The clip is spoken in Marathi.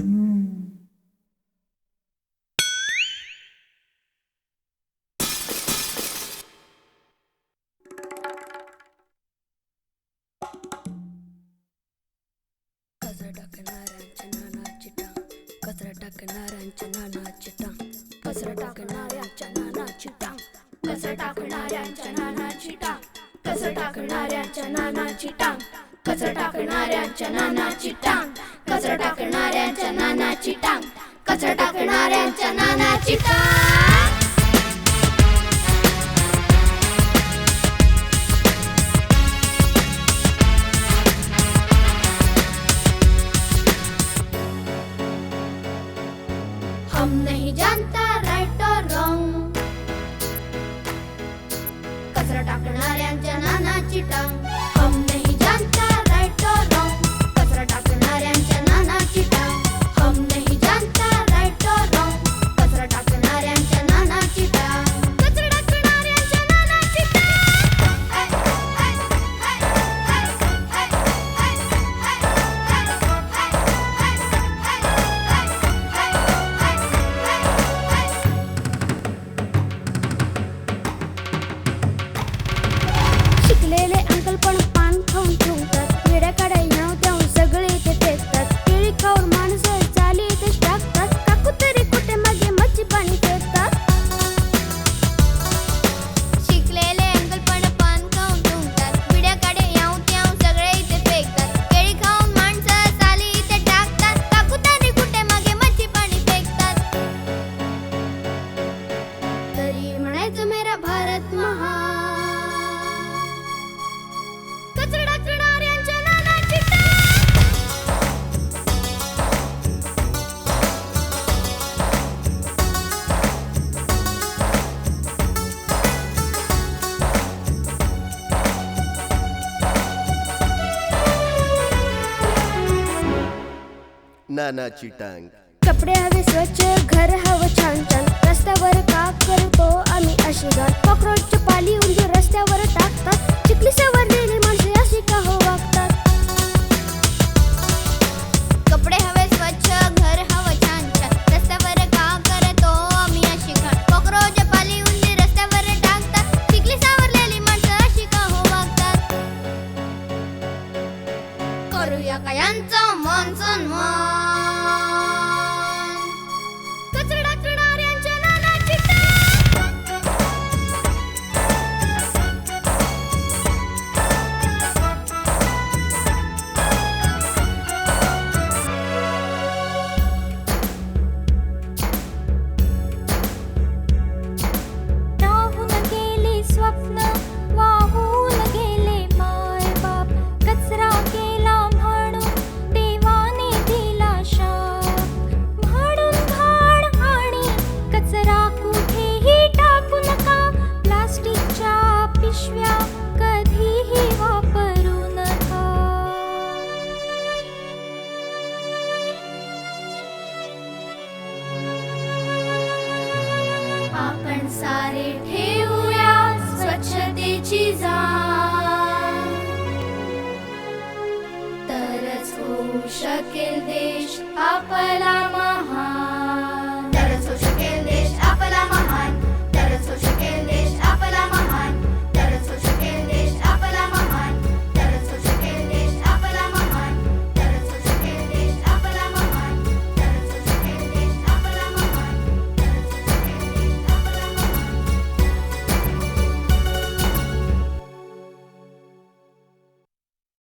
कचरा टाकणाऱ्यांच्या नानाची टांग, कचरा टाकणाऱ्यांच्या नानाची टांग, कचरा टाकणाऱ्यांच्या नानाची टांग, कचरा टाकणाऱ्यांच्या नानाची टांग, कचरा टाकणाऱ्यांच्या नानाची टांग, कचरा टाकणाऱ्यांच्या नानाची टांग, कचरा टाकणाऱ्यांच्या नानाची टांग, कचरा टाकणाऱ्यांच्या नानाची टांग. हम नहीं जानता राइट और रॉन्ग, कचरा टाकणाऱ्यांच्या नानाची टांग. हम नहीं जानता राइट और रॉन्ग, कचरा टाकणाऱ्यांच्या नानाची टांग. हम नहीं जानता राइट और रॉन्ग, कचरा टाकणाऱ्यांच्या नानाची टांग, कचरा टाकणाऱ्यांच्या नानाची शिकलेले अंकल पण पान खाऊन ठेवतात, वेड्याकडे नाव देऊन सगळे ते फेकतात. केळी खाऊन माणसं चाली तेच टाकतात, काकू तरी कुठे मागे मच्छी पाणी फेकतात. शिकलेले अंकल पण पान खाऊन ठेवतात, वेड्याकडे नाव देऊन सगळे ते फेकतात. केळी खाऊन माणसं चाली ते टाकतात, काकू तरी कुठे मागे मच्छी पाणी फेकतात. तरी म्हणायचं मेरा भारत महान, कचरा टाकणाऱ्यांच्या नानाची नानाची टांग. कपडे हवे स्वच्छ, घर हवं छान छान, रस्त्यावर का करतो आम्ही अशी घाण. कॉक्रोचची पाली उंदीर रस्त्यावर टाकतात, चिखली सवरलेली माणसे अशी का हो वागतात. कपडे हवे स्वच्छ, घर हवं छान छान, रस्त्यावर का करतो आम्ही अशी घाण. कॉक्रोचची पाली उंदीर रस्त्यावर टाकतात, चिखली सवरलेली माणसं अशी का हो वागतात. करूया का यांचा मान सन्मान, कचरा टाकणाऱ्यांच्या नानाची राहून गेली स्वप्न, वाहून गेले माय बाप, कचरा केला म्हणून देवाने दिला शाप. म्हणून घाण आणि कचरा कुठेही टाकू नका, प्लास्टिकच्या पिशव्या कधीही वापरू नका. आपण सारे ठेवूया स्वच्छतेची जाण, तरच होऊ शकेल देश आपला